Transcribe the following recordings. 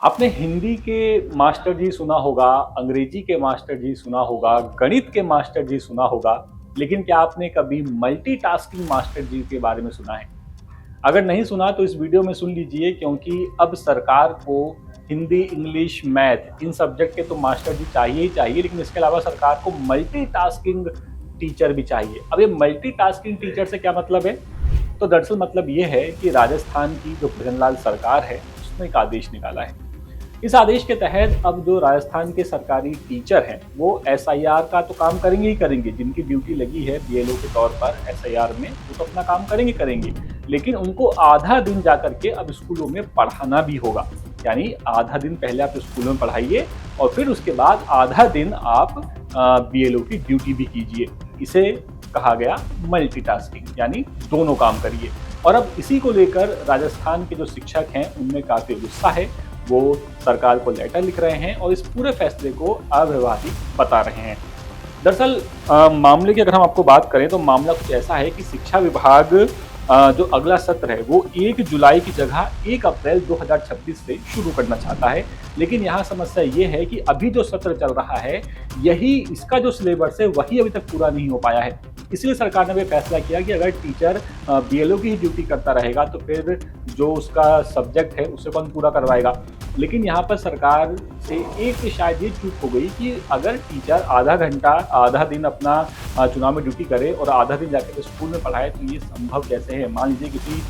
आपने हिंदी के मास्टर जी सुना होगा, अंग्रेजी के मास्टर जी सुना होगा, गणित के मास्टर जी सुना होगा, लेकिन क्या आपने कभी मल्टीटास्किंग मास्टर जी के बारे में सुना है? अगर नहीं सुना तो इस वीडियो में सुन लीजिए, क्योंकि अब सरकार को Hindi, English, math in subject के तो मास्टर जी चाहिए ही चाहिए, लेकिन इसके अलावा सरकार को मल्टीटास्किंग टीचर भी चाहिए। अब ये मल्टीटास्किंग टीचर से क्या मतलब है? तो दरअसल मतलब ये है कि राजस्थान की जो भजनलाल सरकार है, उसने एक आदेश निकाला है। इस आदेश के तहत अब जो राजस्थान के सरकारी टीचर हैं वो एसआईआर का तो काम करेंगे ही करेंगे। जिनकी ड्यूटी लगी है बीएलओ के तौर पर एसआईआर में, वो तो अपना काम करेंगे, लेकिन उनको आधा दिन जाकर के अब स्कूलों में पढ़ाना भी होगा। यानी आधा दिन पहले आप स्कूलों में पढ़ाइए और फिर उसके बाद आधा दिन आप बीएलओ की ड्यूटी भी कीजिए। इसे कहा गया मल्टीटास्किंग, यानी दोनों काम करिए। और अब इसी को लेकर राजस्थान के जो शिक्षक हैं उनमें काफी गुस्सा है। वो सरकार को लेटर लिख रहे हैं और इस पूरे फैसले को अव्यवहारिक बता रहे हैं। दरअसल मामले की अगर हम आपको बात करें तो मामला कुछ ऐसा है कि शिक्षा विभाग जो अगला सत्र है वो 1 जुलाई की जगह 1 अप्रैल 2026 से शुरू करना चाहता है। लेकिन यहाँ समस्या ये है कि अभी जो सत्र चल रहा है, यही इसका जो सिलेबस है वही अभी तक पूरा नहीं हो पाया है। इसलिए सरकार ने भी फैसला किया कि अगर टीचर बीएलओ की ही ड्यूटी करता रहेगा तो फिर जो उसका सब्जेक्ट है उसे कौन पूरा करवाएगा। लेकिन यहाँ पर सरकार से एक शायद ये चूक हो गई कि अगर टीचर आधा घंटा आधा दिन अपना चुनाव में ड्यूटी करे और आधा दिन जाकर स्कूल में पढ़ाए, तो ये संभव कैसे है? मान लीजिए किसी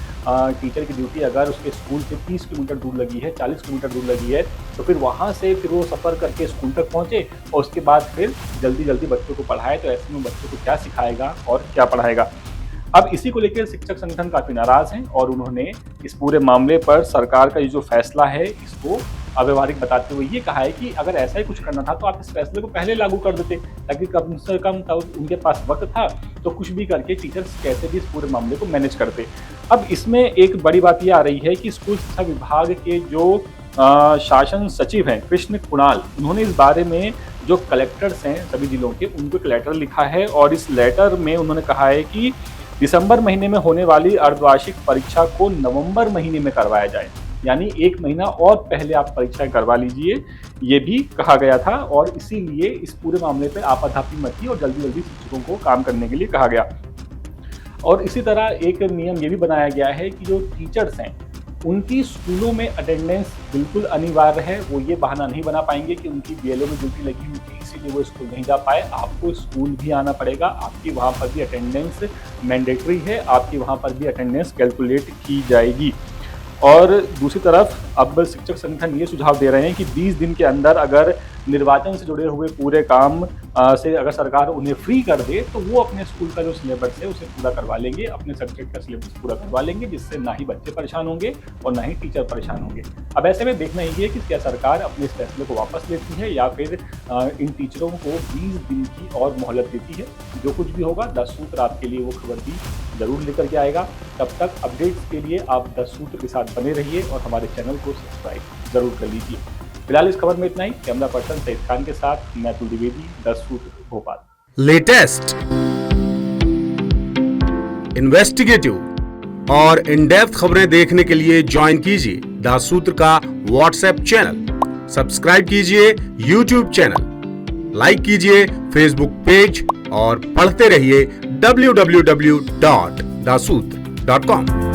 टीचर की ड्यूटी अगर उसके स्कूल से 30 किलोमीटर दूर लगी है, 40 किलोमीटर दूर लगी है, तो फिर वहाँ से फिर वो सफ़र करके स्कूल तक पहुँचे और उसके बाद फिर जल्दी जल्दी बच्चों को पढ़ाए, तो ऐसे में बच्चों को क्या सिखाएगा और क्या पढ़ाएगा? अब इसी को लेकर शिक्षक संगठन काफी नाराज हैं और उन्होंने इस पूरे मामले पर सरकार का ये जो फैसला है इसको अव्यवहारिक बताते हुए ये कहा है कि अगर ऐसा ही कुछ करना था तो आप इस फैसले को पहले लागू कर देते, ताकि कम से कम उनके पास वक्त था तो कुछ भी करके टीचर्स कैसे भी इस पूरे मामले को मैनेज करते। अब इसमें एक बड़ी बात ये आ रही है कि स्कूल शिक्षा विभाग के जो शासन सचिव हैं कृष्ण कुणाल, उन्होंने इस बारे में जो कलेक्टर्स हैं सभी जिलों के, उनको एक लेटर लिखा है और इस लेटर में उन्होंने कहा है कि दिसंबर महीने में होने वाली अर्धवार्षिक परीक्षा को नवंबर महीने में करवाया जाए। यानी 1 महीना और पहले आप परीक्षाएं करवा लीजिए, ये भी कहा गया था। और इसीलिए इस पूरे मामले पे आपाधापी मची और जल्दी जल्दी शिक्षकों को काम करने के लिए कहा गया। और इसी तरह एक नियम ये भी बनाया गया है कि जो टीचर्स हैं उनकी स्कूलों में अटेंडेंस बिल्कुल अनिवार्य है। वो ये बहाना नहीं बना पाएंगे कि उनकी बीएलओ में ड्यूटी लगी हुई थी इसीलिए वो स्कूल नहीं जा पाए। आपको स्कूल भी आना पड़ेगा, आपकी वहाँ पर भी अटेंडेंस मैंडेटरी है, आपकी वहाँ पर भी अटेंडेंस कैलकुलेट की जाएगी। और दूसरी तरफ अब शिक्षक संगठन ये सुझाव दे रहे हैं कि 20 दिन के अंदर अगर निर्वाचन से जुड़े हुए पूरे काम से अगर सरकार उन्हें फ्री कर दे तो वो अपने स्कूल का जो सिलेबस है उसे पूरा करवा लेंगे, अपने सब्जेक्ट का सिलेबस पूरा करवा लेंगे, जिससे ना ही बच्चे परेशान होंगे और ना ही टीचर परेशान होंगे। अब ऐसे में देखना ये है कि क्या सरकार अपने इस फैसले को वापस लेती है या फिर इन टीचरों को 20 दिन की और मोहलत देती है। जो कुछ भी होगा 10 सूत्र आपके लिए वो खबर भी जरूर लेकर के आएगा। तब तक अपडेट्स के लिए आप 10 सूत्र के साथ बने रहिए और हमारे चैनल को सब्सक्राइब जरूर कर लीजिए। फिलहाल इस खबर में इतना ही। कैमरा पर्सन सईद खान के साथ मैं अतुल द्विवेदी, 10 सूत्र भोपाल। लेटेस्ट, इन्वेस्टिगेटिव और इन डेप्थ खबरें देखने के लिए ज्वाइन कीजिए 10 सूत्र का व्हाट्सएप चैनल, सब्सक्राइब कीजिए यूट्यूब चैनल, लाइक कीजिए फेसबुक पेज और पढ़ते रहिए www.dasootra.com।